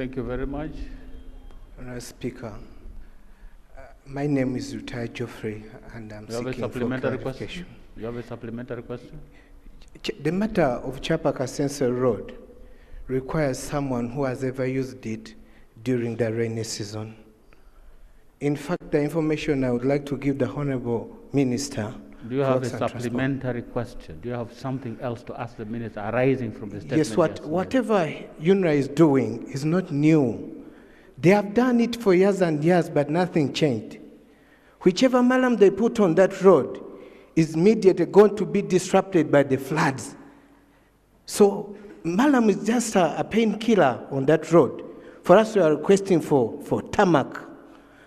Thank you very much. Honourable Speaker, my name is Lutaaya Geofrey, and I'm seeking for clarification. You have a supplementary question? The matter of Chapaka-Sensor Road requires someone who has ever used it during the rainy season. In fact, the information I would like to give the Honourable Minister. Do you have a supplementary question? Do you have something else to ask the Minister arising from the statement? Yes, whatever UNRWA is doing is not new. They have done it for years and years, but nothing changed. Whichever malam they put on that road is immediately going to be disrupted by the floods. So malam is just a painkiller on that road. For us, we are requesting for tarmac,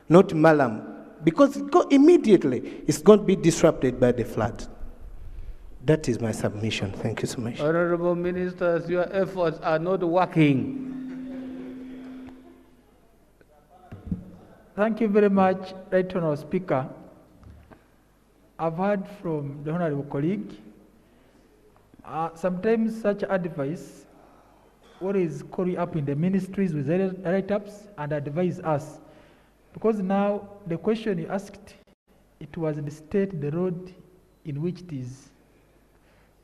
not malam, because immediately it's going to be disrupted by the flood. That is my submission. Thank you so much. Honorable Ministers, your efforts are not working. Thank you very much, Right Honourable Speaker. I've heard from the Honourable colleague. Sometimes such advice, what is calling up in the ministries with write-ups and advise us. Because now the question you asked, it was the state, the road in which it is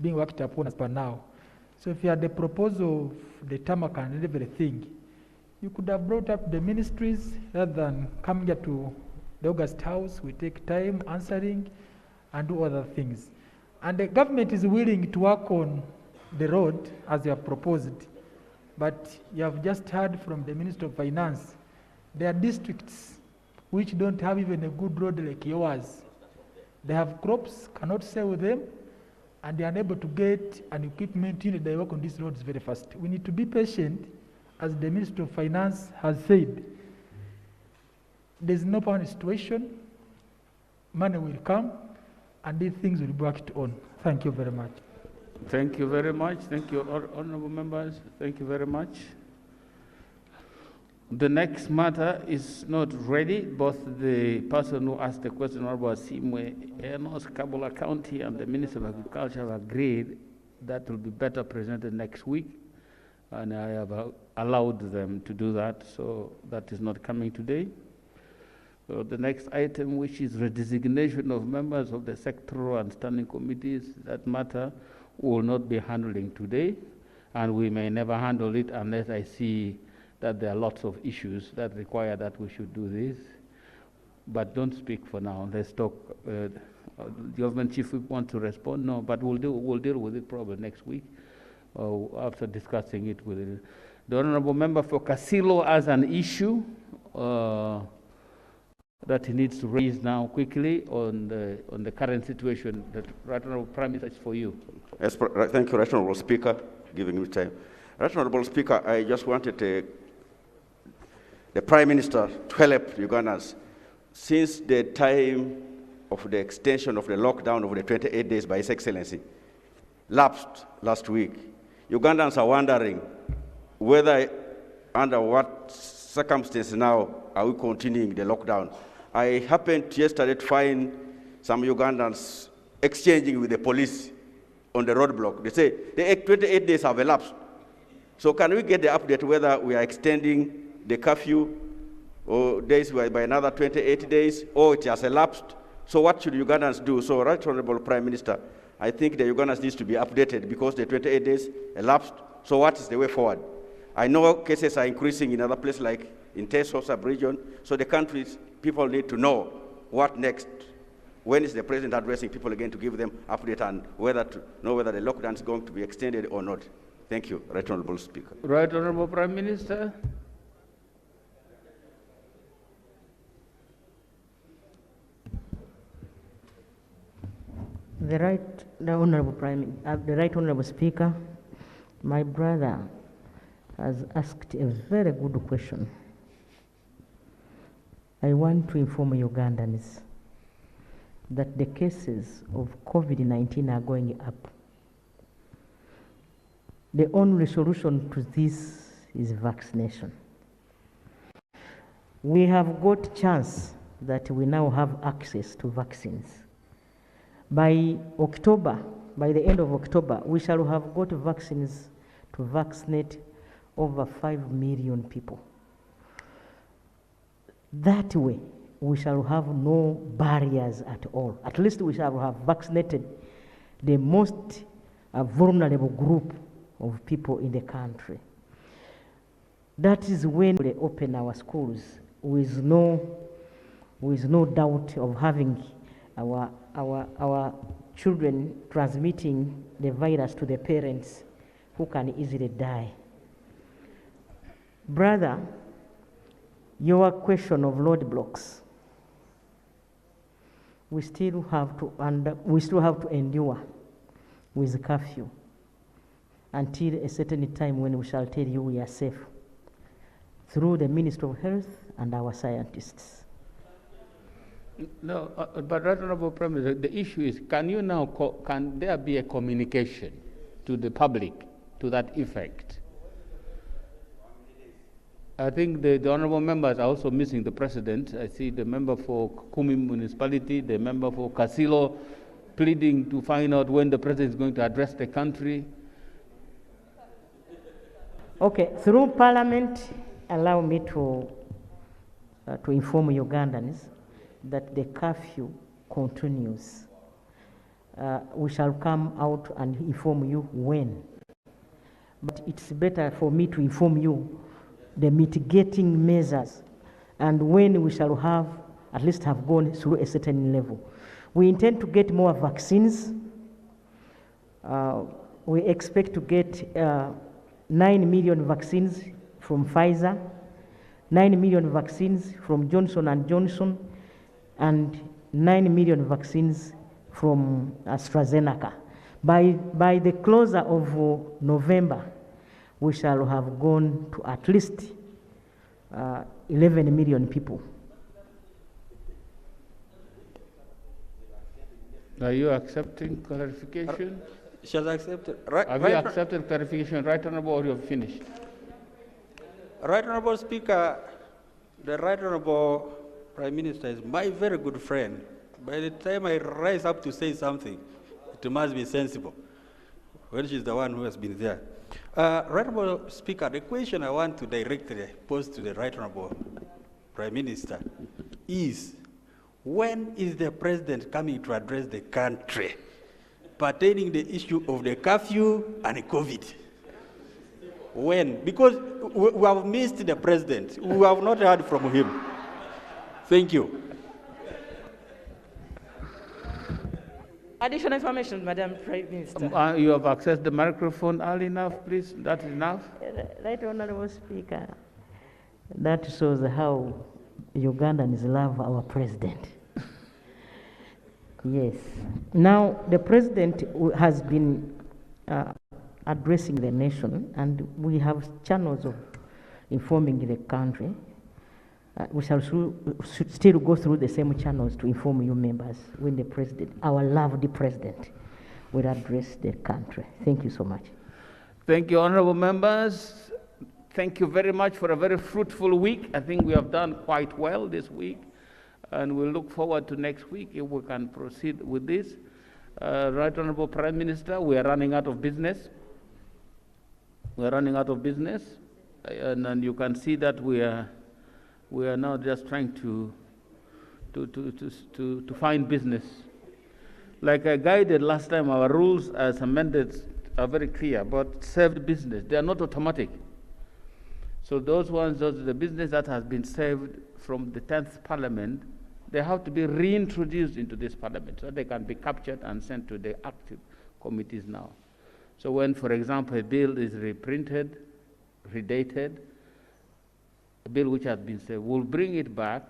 being worked upon as per now. So if you had the proposal of the tarmac and everything, you could have brought up the ministries rather than coming here to the August House. We take time answering and do other things. And the government is willing to work on the road as you have proposed. But you have just heard from the Minister of Finance, there are districts which don't have even a good road like yours. They have crops, cannot sell them, and they are unable to get an equipment unit. They work on these roads very fast. We need to be patient. As the Minister of Finance has said, there's no permanent situation, money will come, and these things will be worked on. Thank you very much. Thank you very much. Thank you, honorable members. Thank you very much. The next matter is not ready. Both the person who asked the question, Honorable Simwe Enos, Kabula County, and the Minister of Agriculture have agreed that will be better presented next week. And I have allowed them to do that, so that is not coming today. So the next item, which is redesignation of members of the sectoral and standing committees, that matter will not be handling today, and we may never handle it unless I see that there are lots of issues that require that we should do this. But don't speak for now. Let's talk. The government chief wants to respond. No, but we'll deal with it probably next week. After discussing it with the honourable member for Casilo as an issue that he needs to raise now quickly on the current situation. That Right Honourable Prime Minister, is for you. Yes, thank you, Right Honourable Speaker, giving me time. Right Honourable Speaker, I just wanted the Prime Minister to help Ugandans. Since the time of the extension of the lockdown of the 28 days by His Excellency lapsed last week, Ugandans are wondering whether, under what circumstances now, are we continuing the lockdown. I happened yesterday to find some Ugandans exchanging with the police on the roadblock. They say the 28 days have elapsed. So can we get the update whether we are extending the curfew or days by another 28 days, or it has elapsed? So what should Ugandans do? So, Right Honourable Prime Minister, I think the Ugandans needs to be updated because the 28 days elapsed. So what is the way forward? I know cases are increasing in other places like in Teso sub-region. So the country's people need to know what next. When is the president addressing people again to give them update and whether to know whether the lockdown is going to be extended or not? Thank you, Right Honourable Speaker. Right Honourable Prime Minister. The Right Honourable Speaker, my brother has asked a very good question. I want to inform Ugandans that the cases of COVID-19 are going up. The only solution to this is vaccination. We have got chance that we now have access to vaccines. By October, by the end of October, we shall have got vaccines to vaccinate over 5 million people. That way, we shall have no barriers at all. At least we shall have vaccinated the most vulnerable group of people in the country. That is when we open our schools with no doubt of having our children transmitting the virus to the parents who can easily die. Brother, your question of roadblocks, we still have to endure with curfew until a certain time when we shall tell you we are safe through the Ministry of Health and our scientists. No, but Honorable Prime Minister, the issue is, can there be a communication to the public to that effect? I think the honorable members are also missing the president. I see the member for Kumi municipality, the member for Kasilo, pleading to find out when the president is going to address the country. Okay, through Parliament, allow me to inform Ugandans that the curfew continues. We shall come out and inform you when. But it's better for me to inform you the mitigating measures and when we shall at least have gone through a certain level. We intend to get more vaccines. We expect to get 9 million vaccines from Pfizer, 9 million vaccines from Johnson & Johnson, and 9 million vaccines from AstraZeneca. By the close of November, we shall have gone to at least 11 million people. Are you accepting clarification? Shall I accept it? Have you accepted clarification, Right Honorable, or you have finished? Right Honorable Speaker, the Right Honorable Prime Minister is my very good friend. By the time I rise up to say something, it must be sensible, when she's the one who has been there. Right Honorable Speaker, the question I want to directly pose to the Right Honorable Prime Minister is, when is the President coming to address the country pertaining the issue of the curfew and COVID? When? Because we have missed the President. We have not heard from him. Thank you. Additional information, Madam Prime Minister. You have accessed the microphone early enough, please. That is enough. Right Honorable Speaker, that shows how Ugandans love our president. Yes. Now, the president has been addressing the nation, and we have channels of informing the country. We shall still go through the same channels to inform you members when the president, our loved president, will address the country. Thank you so much. Thank you, honorable members. Thank you very much for a very fruitful week. I think we have done quite well this week, and we'll look forward to next week if we can proceed with this. Right Honorable Prime Minister, we are running out of business. We are running out of business, and you can see that we are now just trying to find business. Like I guided last time, our rules as amended are very clear, but saved business, they are not automatic. So those the business that has been saved from the 10th Parliament, they have to be reintroduced into this Parliament so they can be captured and sent to the active committees now. So when, for example, a bill is reprinted, redated, a bill which has been saved, we'll bring it back,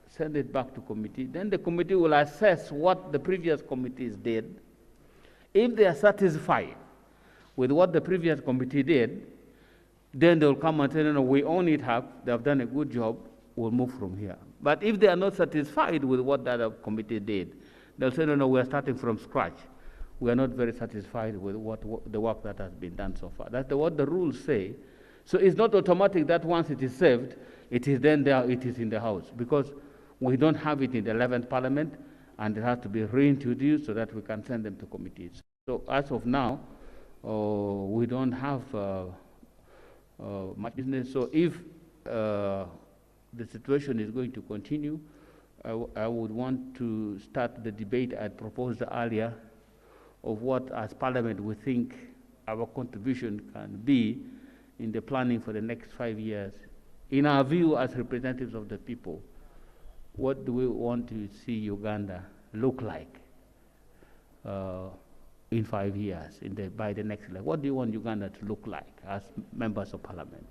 send it back to committee. Then the committee will assess what the previous committees did. If they are satisfied with what the previous committee did, then they'll come and say, no, we own it half, they have done a good job, we'll move from here. But if they are not satisfied with what the other committee did, they'll say, no, we're starting from scratch. We are not very satisfied with the work that has been done so far. That's what the rules say. So it's not automatic that once it is saved, it is then there, it is in the House, because we don't have it in the 11th Parliament, and it has to be reintroduced so that we can send them to committees. So as of now, we don't have much business. So if the situation is going to continue, I would want to start the debate I proposed earlier of what, as Parliament, we think our contribution can be in the planning for the next 5 years. In our view, as representatives of the people, what do we want to see Uganda look like in 5 years, by the next election? What do you want Uganda to look like as members of Parliament?